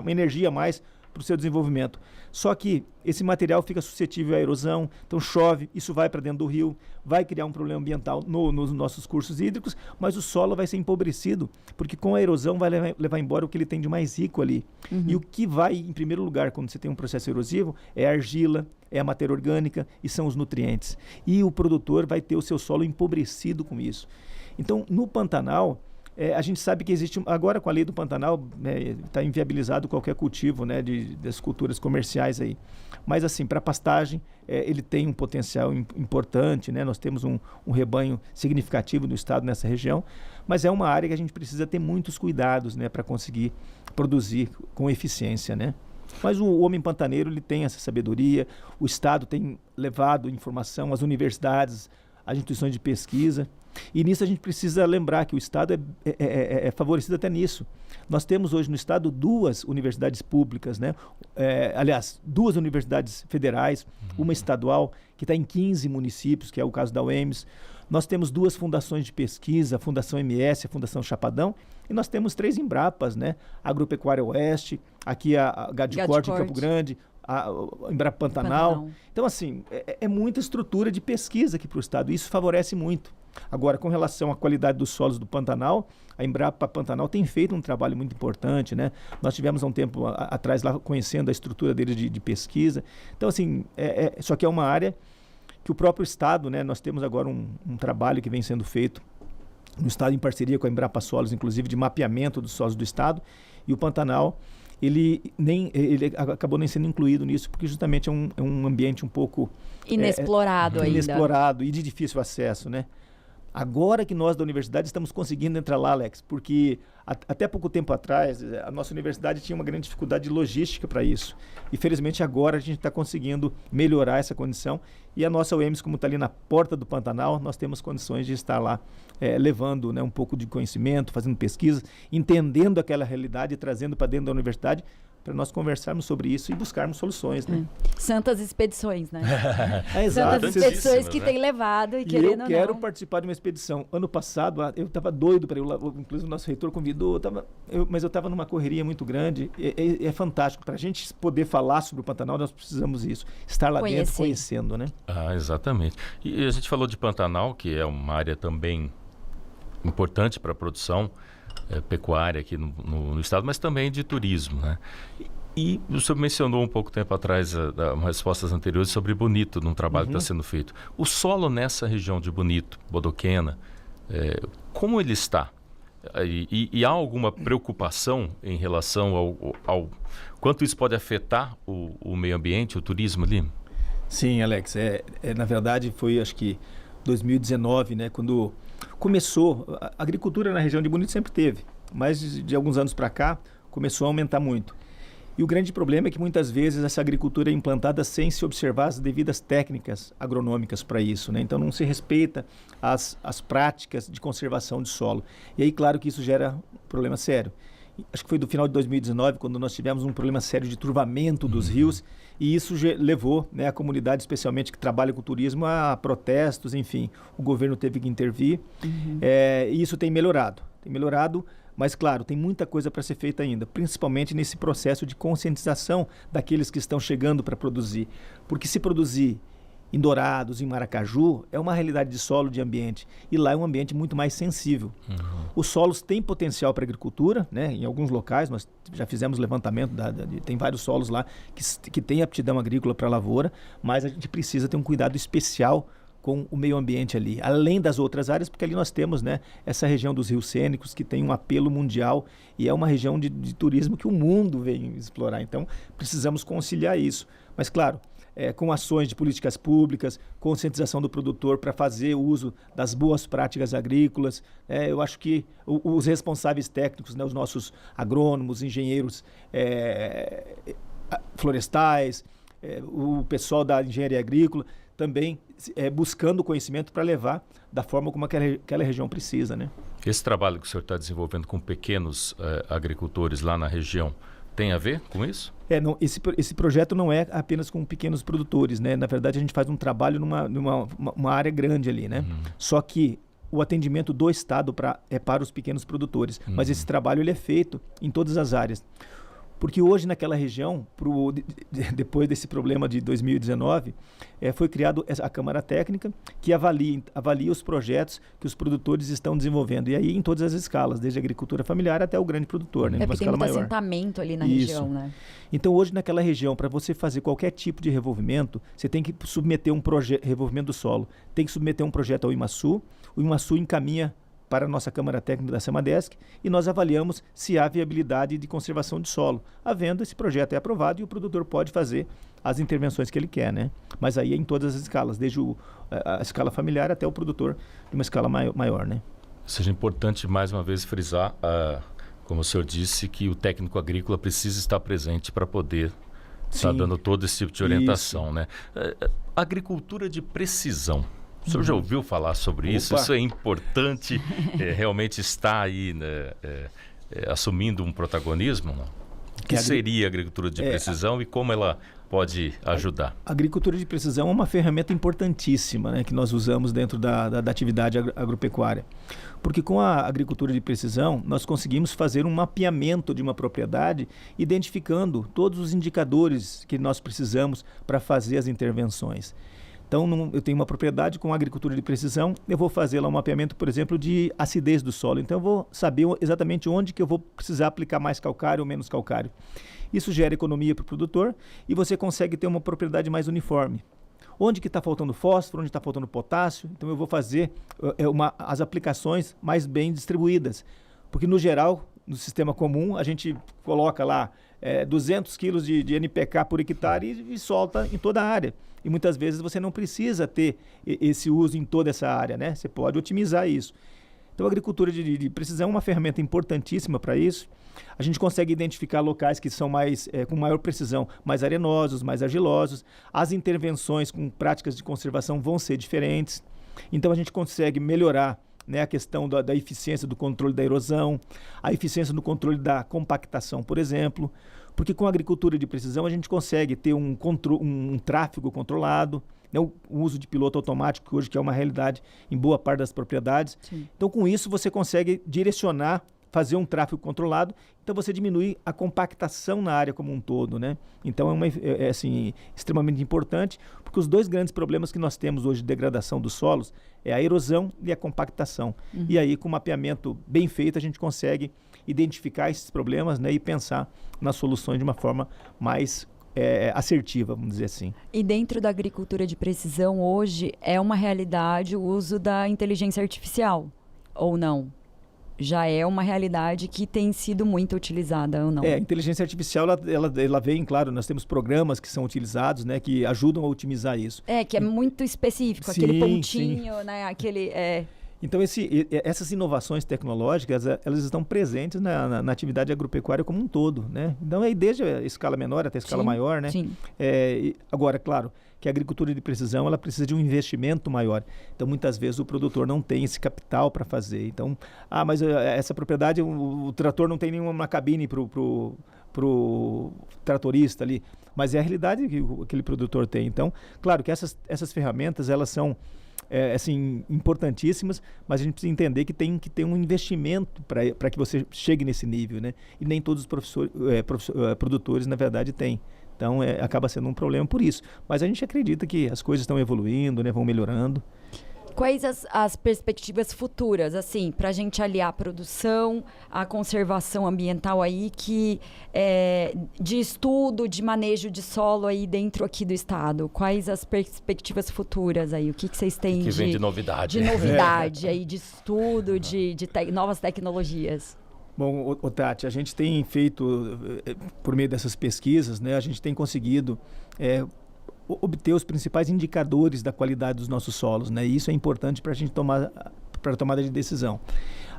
energia a mais para o seu desenvolvimento. Só que esse material fica suscetível à erosão, então chove, isso vai para dentro do rio, vai criar um problema ambiental nos nossos cursos hídricos, mas o solo vai ser empobrecido, porque com a erosão vai levar embora o que ele tem de mais rico ali. E o que vai, em primeiro lugar, quando você tem um processo erosivo, é a argila, é a matéria orgânica e são os nutrientes. E o produtor vai ter o seu solo empobrecido com isso. Então, no Pantanal, a gente sabe que existe, agora com a lei do Pantanal, está inviabilizado qualquer cultivo, né, das culturas comerciais aí. Mas assim, para pastagem, ele tem um potencial importante, né? Nós temos um rebanho significativo do estado nessa região, mas é uma área que a gente precisa ter muitos cuidados, né, para conseguir produzir com eficiência, né? Mas o homem pantaneiro, ele tem essa sabedoria, o estado tem levado informação, as universidades, as instituições de pesquisa. E nisso a gente precisa lembrar que o Estado é favorecido até nisso. Nós temos hoje no Estado 2 universidades públicas, né? Aliás, 2 universidades federais, uma estadual, que está em 15 municípios, que é o caso da UEMS. Nós temos 2 fundações de pesquisa, a Fundação MS, a Fundação Chapadão, e nós temos 3 Embrapas, né? A Agropecuária Oeste, aqui a Gadicorte em Campo Grande, a Embrapa Pantanal. Então, assim, é muita estrutura de pesquisa aqui para o Estado, e isso favorece muito. Agora, com relação à qualidade dos solos do Pantanal, a Embrapa Pantanal tem feito um trabalho muito importante, né? Nós tivemos há um tempo atrás lá conhecendo a estrutura deles de pesquisa. Então, assim, só que é uma área que o próprio Estado, né, nós temos agora um trabalho que vem sendo feito no Estado em parceria com a Embrapa Solos, inclusive de mapeamento dos solos do Estado, e o Pantanal, ele acabou nem sendo incluído nisso, porque justamente é um ambiente um pouco inexplorado ainda. Inexplorado e de difícil acesso, né? Agora que nós da universidade estamos conseguindo entrar lá, Alex, porque até pouco tempo atrás a nossa universidade tinha uma grande dificuldade de logística para isso. E felizmente agora a gente está conseguindo melhorar essa condição, e a nossa UEMS, como está ali na porta do Pantanal, nós temos condições de estar lá levando, né, um pouco de conhecimento, fazendo pesquisa, entendendo aquela realidade e trazendo para dentro da universidade para nós conversarmos sobre isso e buscarmos soluções, né? Santas expedições, né? Exato. Santas expedições que tem levado e querendo ou não. Eu quero participar de uma expedição. Ano passado, eu estava doido para ir lá, inclusive o nosso reitor convidou, mas eu estava numa correria muito grande. É fantástico. Para a gente poder falar sobre o Pantanal, nós precisamos disso. Estar lá dentro, conhecendo, né? Exatamente. E a gente falou de Pantanal, que é uma área também importante para a produção pecuária aqui no estado, mas também de turismo, né? E o senhor mencionou um pouco tempo atrás, umas respostas anteriores, sobre Bonito, num trabalho que está sendo feito. O solo nessa região de Bonito, Bodoquena, como ele está? E há alguma preocupação em relação ao quanto isso pode afetar o meio ambiente, o turismo ali? Sim, Alex. Na verdade, foi acho que 2019, né, quando começou, a agricultura na região de Bonito sempre teve, mas de alguns anos para cá começou a aumentar muito. E o grande problema é que muitas vezes essa agricultura é implantada sem se observar as devidas técnicas agronômicas para isso, né? Então não se respeita as práticas de conservação de solo. E aí, claro que isso gera um problema sério. Acho que foi do final de 2019, quando nós tivemos um problema sério de turvamento dos rios, e isso levou, né, a comunidade, especialmente que trabalha com turismo, a protestos, enfim. O governo teve que intervir, e isso tem melhorado. Mas, claro, tem muita coisa para ser feita ainda, principalmente nesse processo de conscientização daqueles que estão chegando para produzir. Porque se produzir em Dourados, em Maracaju, é uma realidade de solo, de ambiente. E lá é um ambiente muito mais sensível. Os solos têm potencial para agricultura, né? Em alguns locais, nós já fizemos levantamento, tem vários solos lá que têm aptidão agrícola para lavoura, mas a gente precisa ter um cuidado especial com o meio ambiente ali, além das outras áreas, porque ali nós temos, né, essa região dos rios cênicos, que tem um apelo mundial e é uma região de turismo que o mundo vem explorar. Então, precisamos conciliar isso. Mas, claro, com ações de políticas públicas, conscientização do produtor para fazer uso das boas práticas agrícolas. Eu acho que os responsáveis técnicos, né, os nossos agrônomos, engenheiros florestais, o pessoal da engenharia agrícola, também buscando conhecimento para levar da forma como aquela região precisa, né? Esse trabalho que o senhor está desenvolvendo com pequenos agricultores lá na região, tem a ver com isso? Não, esse projeto não é apenas com pequenos produtores, né? Na verdade, a gente faz um trabalho numa área grande ali, né? Só que o atendimento do Estado é para os pequenos produtores. Mas esse trabalho ele é feito em todas as áreas. Porque hoje naquela região, depois desse problema de 2019, foi criada a Câmara Técnica que avalia os projetos que os produtores estão desenvolvendo. E aí em todas as escalas, desde a agricultura familiar até o grande produtor, né? Porque tem muito assentamento ali na região, né? Então hoje naquela região, para você fazer qualquer tipo de revolvimento, você tem que submeter um projeto, revolvimento do solo, tem que submeter um projeto ao IMASU, o IMASU encaminha para a nossa Câmara Técnica da SEMADESC e nós avaliamos se há viabilidade de conservação de solo. Havendo, esse projeto é aprovado e o produtor pode fazer as intervenções que ele quer, né? Mas aí é em todas as escalas, desde a escala familiar até o produtor de uma escala maior, né? Seja importante, mais uma vez, frisar, como o senhor disse, que o técnico agrícola precisa estar presente para poder estar dando todo esse tipo de orientação, né? Agricultura de precisão. O senhor já ouviu falar sobre isso? Isso é importante, realmente está aí, né, assumindo um protagonismo? Não? O que seria a agricultura de precisão e como ela pode ajudar? A agricultura de precisão é uma ferramenta importantíssima, né, que nós usamos dentro da atividade agropecuária. Porque com a agricultura de precisão, nós conseguimos fazer um mapeamento de uma propriedade, identificando todos os indicadores que nós precisamos para fazer as intervenções. Então, eu tenho uma propriedade com agricultura de precisão, eu vou fazer lá um mapeamento, por exemplo, de acidez do solo. Então, eu vou saber exatamente onde que eu vou precisar aplicar mais calcário ou menos calcário. Isso gera economia para o produtor e você consegue ter uma propriedade mais uniforme. Onde que está faltando fósforo, onde está faltando potássio. Então eu vou fazer as aplicações mais bem distribuídas. Porque no geral, no sistema comum, a gente coloca lá 200 quilos de NPK por hectare e solta em toda a área. E muitas vezes você não precisa ter esse uso em toda essa área, né? Você pode otimizar isso. Então a agricultura de precisão é uma ferramenta importantíssima para isso. A gente consegue identificar locais que são com maior precisão, mais arenosos, mais argilosos. As intervenções com práticas de conservação vão ser diferentes. Então a gente consegue melhorar, né, a questão da eficiência do controle da erosão, a eficiência no controle da compactação, por exemplo. Porque com a agricultura de precisão a gente consegue ter um tráfego controlado, né, o uso de piloto automático, hoje que é uma realidade em boa parte das propriedades. Sim. Então com isso você consegue direcionar, fazer um tráfego controlado, então você diminui a compactação na área como um todo, né? Então é assim, extremamente importante, porque os dois grandes problemas que nós temos hoje de degradação dos solos é a erosão e a compactação. Uhum. E aí, com o mapeamento bem feito, a gente consegue identificar esses problemas, né, e pensar nas soluções de uma forma mais assertiva, vamos dizer assim. E dentro da agricultura de precisão, hoje, é uma realidade o uso da inteligência artificial, ou não? Já é uma realidade que tem sido muito utilizada ou não? A inteligência artificial, ela vem, claro, nós temos programas que são utilizados, né, que ajudam a otimizar isso. Que é muito específico, sim, aquele pontinho, sim, né, aquele... Então, essas inovações tecnológicas, elas estão presentes na atividade agropecuária como um todo, né? Então, aí desde a escala menor até a escala maior, né? Sim. Agora, claro, que a agricultura de precisão, ela precisa de um investimento maior. Então, muitas vezes, o produtor não tem esse capital para fazer. Então, mas essa propriedade, o trator não tem nenhuma cabine para o tratorista ali. Mas é a realidade que aquele produtor tem. Então, claro que essas ferramentas, elas são... assim, importantíssimas, mas a gente precisa entender que tem que ter um investimento para que você chegue nesse nível, né? E nem todos os produtores, na verdade, têm. Então, acaba sendo um problema por isso. Mas a gente acredita que as coisas estão evoluindo, né? Vão melhorando. Quais as perspectivas futuras, assim, para a gente aliar a produção, a conservação ambiental aí, de estudo, de manejo de solo aí dentro aqui do estado? Quais as perspectivas futuras aí? O que vocês têm que vem de novidade? De novidade aí, de estudo, de novas tecnologias? Bom, Tati, a gente tem feito, por meio dessas pesquisas, né, a gente tem conseguido... obter os principais indicadores da qualidade dos nossos solos, né? E isso é importante para a gente para a tomada de decisão.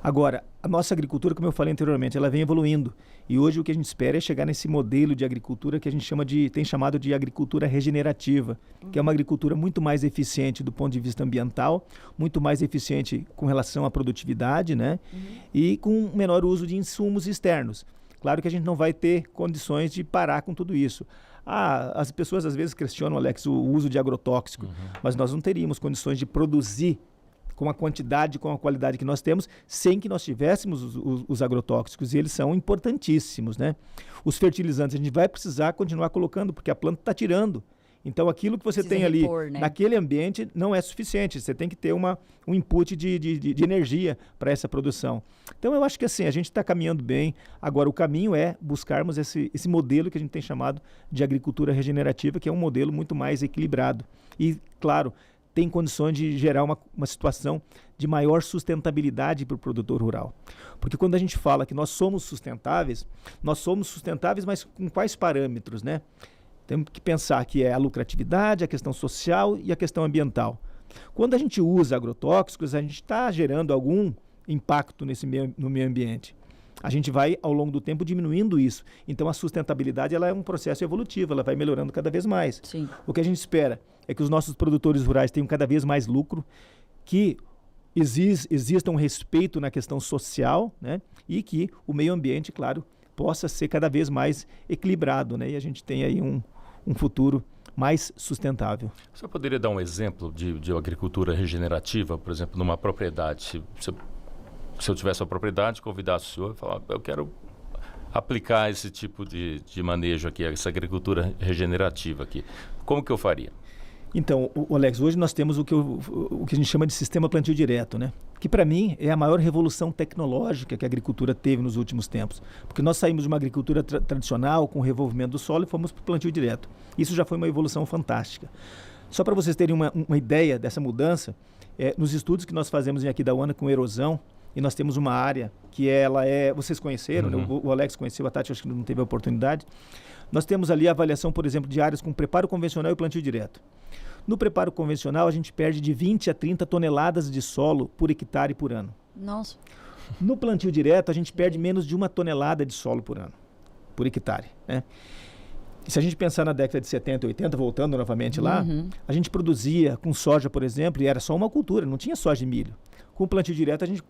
Agora, a nossa agricultura, como eu falei anteriormente, ela vem evoluindo. E hoje o que a gente espera é chegar nesse modelo de agricultura que a gente tem chamado de agricultura regenerativa, que é uma agricultura muito mais eficiente do ponto de vista ambiental, muito mais eficiente com relação à produtividade, né? E com menor uso de insumos externos. Claro que a gente não vai ter condições de parar com tudo isso. As pessoas às vezes questionam, Alex, o uso de agrotóxico, mas nós não teríamos condições de produzir com a quantidade, com a qualidade que nós temos, sem que nós tivéssemos os agrotóxicos, e eles são importantíssimos, né? Os fertilizantes a gente vai precisar continuar colocando, porque a planta está tirando. Então, aquilo que você tem ali, né, naquele ambiente, não é suficiente. Você tem que ter um input de energia para essa produção. Então, eu acho que assim, a gente está caminhando bem. Agora, o caminho é buscarmos esse modelo que a gente tem chamado de agricultura regenerativa, que é um modelo muito mais equilibrado. E, claro, tem condições de gerar uma situação de maior sustentabilidade para o produtor rural. Porque quando a gente fala que nós somos sustentáveis, mas com quais parâmetros, né? Temos que pensar que é a lucratividade, a questão social e a questão ambiental. Quando a gente usa agrotóxicos, a gente está gerando algum impacto no meio ambiente. A gente vai, ao longo do tempo, diminuindo isso. Então, a sustentabilidade ela é um processo evolutivo, ela vai melhorando cada vez mais. Sim. O que a gente espera é que os nossos produtores rurais tenham cada vez mais lucro, que exista um respeito na questão social, né? E que o meio ambiente, claro, possa ser cada vez mais equilibrado, né? E a gente tem aí um futuro mais sustentável. Você poderia dar um exemplo de agricultura regenerativa, por exemplo, numa propriedade? Se eu tivesse uma propriedade, convidasse o senhor e falar, eu quero aplicar esse tipo de manejo aqui, essa agricultura regenerativa aqui. Como que eu faria? Então, Alex, hoje nós temos o que a gente chama de sistema plantio direto, né? Que para mim é a maior revolução tecnológica que a agricultura teve nos últimos tempos. Porque nós saímos de uma agricultura tradicional, com o revolvimento do solo, e fomos para o plantio direto. Isso já foi uma evolução fantástica. Só para vocês terem uma ideia dessa mudança, nos estudos que nós fazemos em Aquidauana com erosão, e nós temos uma área que vocês conheceram, né? O Alex conheceu, a Tati acho que não teve a oportunidade. Nós temos ali a avaliação, por exemplo, de áreas com preparo convencional e plantio direto. No preparo convencional, a gente perde de 20 a 30 toneladas de solo por hectare por ano. Nossa. No plantio direto, a gente perde menos de 1 tonelada de solo por ano, por hectare, né? E se a gente pensar na década de 70 e 80, voltando novamente lá, a gente produzia com soja, por exemplo, e era só uma cultura, não tinha soja e milho. Com o plantio direto, a gente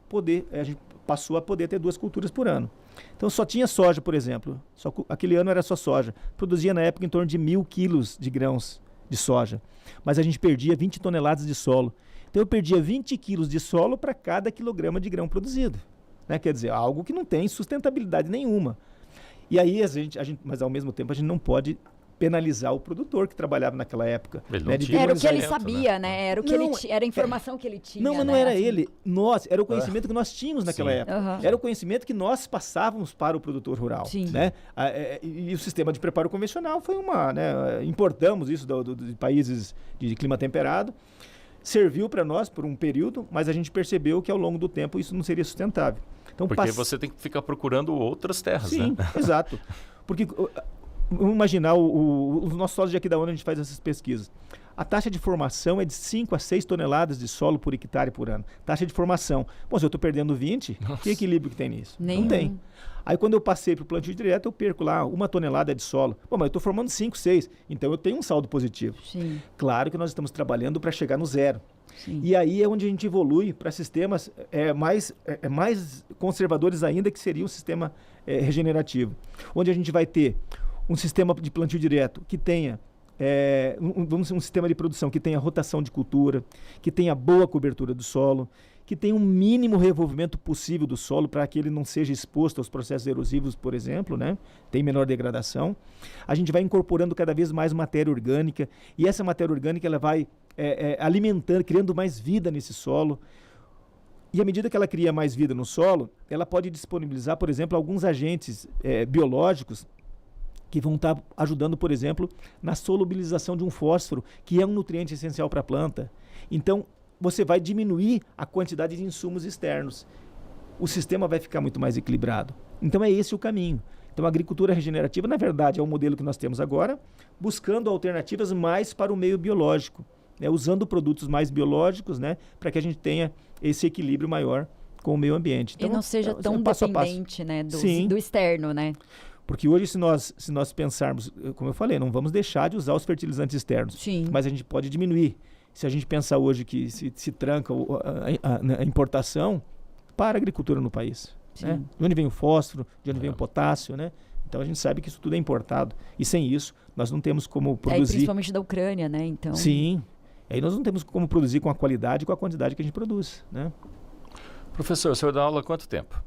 passou a poder ter 2 culturas por ano. Então, só tinha soja, por exemplo. Aquele ano era só soja. Produzia, na época, em torno de 1.000 quilos de grãos de soja. Mas a gente perdia 20 toneladas de solo. Então, eu perdia 20 quilos de solo para cada quilograma de grão produzido. Né? Quer dizer, algo que não tem sustentabilidade nenhuma. E aí, mas ao mesmo tempo, a gente não pode penalizar o produtor que trabalhava naquela época. Era o que ele sabia, né? Era o que era a informação que ele tinha. Não, mas não era ele. Era o conhecimento que nós tínhamos naquela época. Era o conhecimento que nós passávamos para o produtor rural. Sim. Né? E o sistema de preparo convencional foi importamos isso de países de clima temperado. Serviu para nós por um período, mas a gente percebeu que ao longo do tempo isso não seria sustentável. Então, porque você tem que ficar procurando outras terras, né? Sim, exato. Porque... Vamos imaginar, os nossos solos de Aquidauana, a gente faz essas pesquisas. A taxa de formação é de 5 a 6 toneladas de solo por hectare por ano. Taxa de formação. Bom, se eu estou perdendo 20, que equilíbrio que tem nisso? Nenhum. Não tem. Aí quando eu passei para o plantio direto, eu perco lá 1 tonelada de solo. Bom, mas eu estou formando 5, 6, então eu tenho um saldo positivo. Sim. Claro que nós estamos trabalhando para chegar no zero. Sim. E aí é onde a gente evolui para sistemas mais conservadores ainda, que seria um sistema regenerativo. Onde a gente vai ter um sistema de plantio direto que tenha um sistema de produção que tenha rotação de cultura, que tenha boa cobertura do solo, que tenha um mínimo revolvimento possível do solo para que ele não seja exposto aos processos erosivos, por exemplo, né? Tem menor degradação. A gente vai incorporando cada vez mais matéria orgânica e essa matéria orgânica ela vai alimentando, criando mais vida nesse solo. E à medida que ela cria mais vida no solo, ela pode disponibilizar, por exemplo, alguns agentes biológicos que vão estar ajudando, por exemplo, na solubilização de um fósforo, que é um nutriente essencial para a planta. Então, você vai diminuir a quantidade de insumos externos. O sistema vai ficar muito mais equilibrado. Então, é esse o caminho. Então, a agricultura regenerativa, na verdade, é o modelo que nós temos agora, buscando alternativas mais para o meio biológico, né? Usando produtos mais biológicos, né? Para que a gente tenha esse equilíbrio maior com o meio ambiente. Então, e não seja tão passo dependente, né? Do externo, né? Porque hoje, se nós pensarmos, como eu falei, não vamos deixar de usar os fertilizantes externos. Sim. Mas a gente pode diminuir. Se a gente pensar hoje que se tranca a importação, para a agricultura no país. Né? De onde vem o fósforo, de onde vem o potássio, né? Então a gente sabe que isso tudo é importado. E sem isso, nós não temos como produzir. Principalmente da Ucrânia, né? Então... Sim. Aí nós não temos como produzir com a qualidade e com a quantidade que a gente produz. Né? Professor, o senhor dá aula há quanto tempo?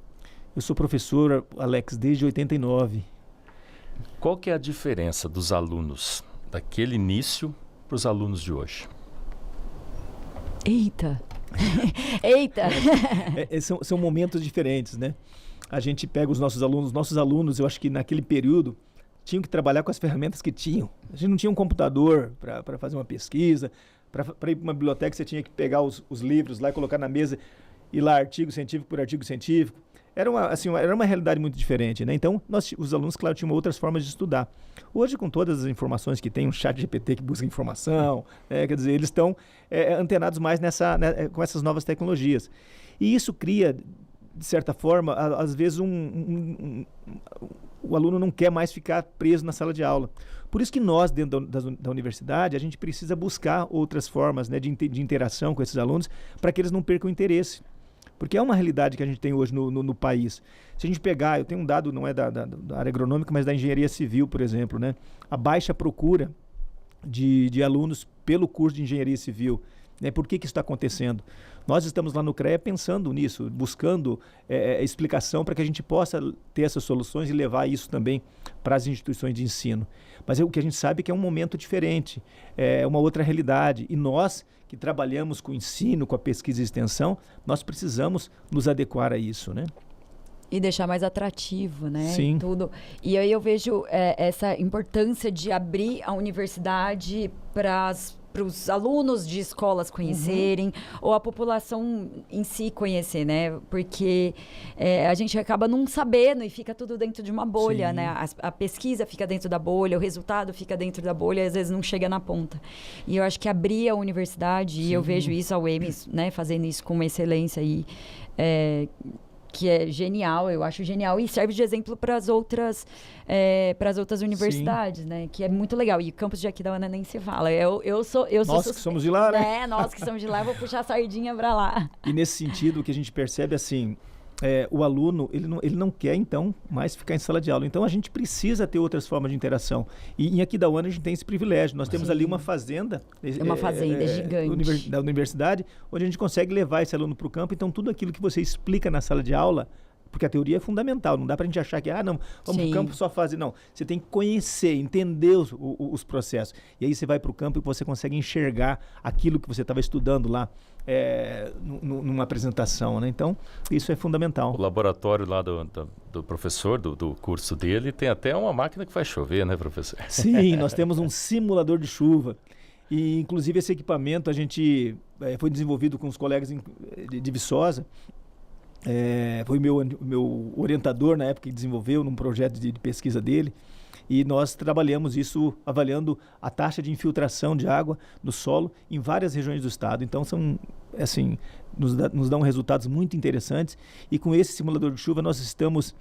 Eu sou professor, Alex, desde 89. Qual que é a diferença dos alunos daquele início para os alunos de hoje? Eita! Eita! São momentos diferentes, né? A gente pega os nossos alunos, eu acho que naquele período tinham que trabalhar com as ferramentas que tinham. A gente não tinha um computador para fazer uma pesquisa, para ir para uma biblioteca você tinha que pegar os livros lá e colocar na mesa, e lá artigo científico por artigo científico. Era uma realidade muito diferente, né? Então, os alunos, claro, tinham outras formas de estudar. Hoje, com todas as informações que tem, um chat GPT que busca informação, quer dizer, eles estão antenados mais com essas novas tecnologias. E isso cria, de certa forma, às vezes o aluno não quer mais ficar preso na sala de aula. Por isso que nós, dentro da universidade, a gente precisa buscar outras formas, né, de interação com esses alunos para que eles não percam o interesse. Porque é uma realidade que a gente tem hoje no país. Se a gente pegar, eu tenho um dado, não é da área agronômica, mas da engenharia civil, por exemplo, né? A baixa procura de alunos pelo curso de engenharia civil. Né? Por que isso está acontecendo? Nós estamos lá no CREA pensando nisso, buscando explicação para que a gente possa ter essas soluções e levar isso também para as instituições de ensino. Mas o que a gente sabe é que é um momento diferente, é uma outra realidade. E nós, que trabalhamos com o ensino, com a pesquisa e extensão, nós precisamos nos adequar a isso, né? E deixar mais atrativo, né? Sim. Tudo. E aí eu vejo essa importância de abrir a universidade para as os alunos de escolas conhecerem, ou a população em si conhecer, né? Porque a gente acaba não sabendo e fica tudo dentro de uma bolha, né? A pesquisa fica dentro da bolha, o resultado fica dentro da bolha e às vezes não chega na ponta. E eu acho que abrir a universidade, e eu vejo isso, a UEMS, né? Fazendo isso com uma excelência aí, que é genial, eu acho genial, e serve de exemplo para as outras universidades, né? Que é muito legal. E o campus de Aquidauana nem se fala. Nós que somos de lá, né? Nós que somos de lá, eu vou puxar a sardinha para lá. E nesse sentido, o que a gente percebe, assim, o aluno, ele não quer, então, mais ficar em sala de aula. Então, a gente precisa ter outras formas de interação. E em Aquidauana, a gente tem esse privilégio. Nós temos ali uma fazenda. Uma fazenda gigante. Da universidade, onde a gente consegue levar esse aluno para o campo. Então, tudo aquilo que você explica na sala de aula, porque a teoria é fundamental, não dá para a gente achar que, não, vamos para o campo só fazer. Não, você tem que conhecer, entender os processos. E aí você vai para o campo e você consegue enxergar aquilo que você estava estudando lá numa apresentação, né? Então, isso é fundamental. O laboratório lá do professor, do curso dele, tem até uma máquina que faz chover, né, professor? Sim, nós temos um simulador de chuva. E, inclusive, esse equipamento a gente foi desenvolvido com os colegas de Viçosa. Foi meu orientador na época que desenvolveu num projeto de pesquisa dele, e nós trabalhamos isso avaliando a taxa de infiltração de água no solo em várias regiões do estado. Então nos dão resultados muito interessantes, e com esse simulador de chuva nós estamos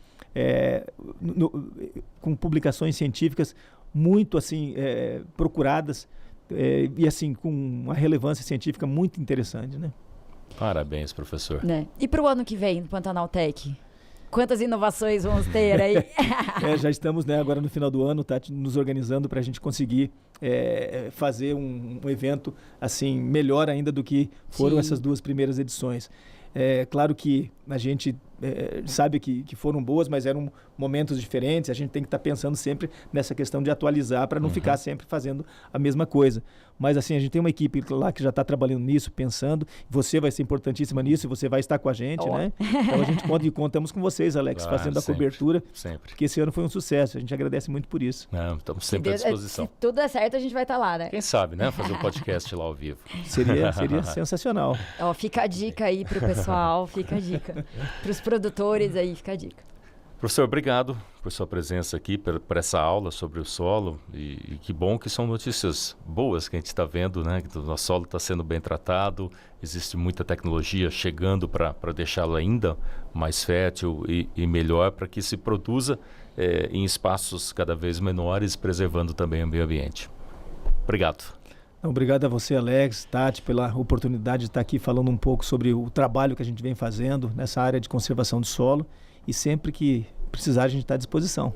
com publicações científicas muito assim procuradas, e assim com uma relevância científica muito interessante, né? Parabéns, professor. E para o ano que vem, no Pantanal Tech? Quantas inovações vamos ter aí? Já estamos, né, agora no final do ano, nos organizando para a gente conseguir fazer um evento assim, melhor ainda do que foram essas 2 primeiras edições. Claro que a gente sabe que foram boas, mas eram momentos diferentes. A gente tem que estar pensando sempre nessa questão de atualizar para não ficar sempre fazendo a mesma coisa. Mas assim, a gente tem uma equipe lá que já está trabalhando nisso, pensando. Você vai ser importantíssima nisso e você vai estar com a gente, né? Então a gente contamos com vocês, Alex, fazendo a cobertura. Sempre. Porque esse ano foi um sucesso. A gente agradece muito por isso. Estamos sempre à disposição. Se tudo der certo, a gente vai estar lá, né? Quem sabe, né? Fazer um podcast lá ao vivo. Seria sensacional. Fica a dica aí pro pessoal, fica a dica. Pros produtores aí, fica a dica. Professor, obrigado por sua presença aqui, por essa aula sobre o solo, e que bom que são notícias boas que a gente está vendo, né? Que o nosso solo está sendo bem tratado, existe muita tecnologia chegando para deixá-lo ainda mais fértil e melhor, para que se produza em espaços cada vez menores, preservando também o meio ambiente. Obrigado. Obrigado a você, Alex, Tati, pela oportunidade de estar aqui falando um pouco sobre o trabalho que a gente vem fazendo nessa área de conservação do solo, e sempre que precisar a gente está à disposição.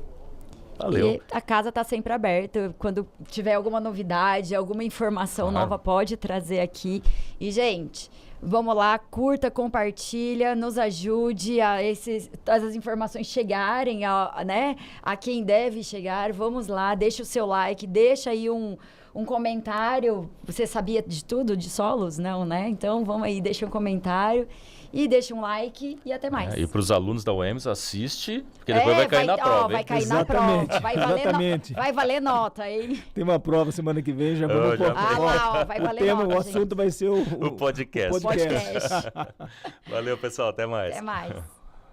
Valeu. E a casa está sempre aberta. Quando tiver alguma novidade, alguma informação nova, pode trazer aqui. E, gente, vamos lá, curta, compartilha, nos ajude a essas informações chegarem a quem deve chegar. Vamos lá, deixa o seu like, deixa aí um comentário. Você sabia de tudo de solos? Não, né? Então, vamos aí, deixa um comentário. E deixa um like e até mais. E para os alunos da UEMS, assiste, porque depois vai cair na prova. Vai cair na prova. Vai valer nota, hein? Tem uma prova semana que vem, já vamos pôr. Vai valer nota. O assunto vai ser o podcast. podcast. Valeu, pessoal. Até mais. Até mais.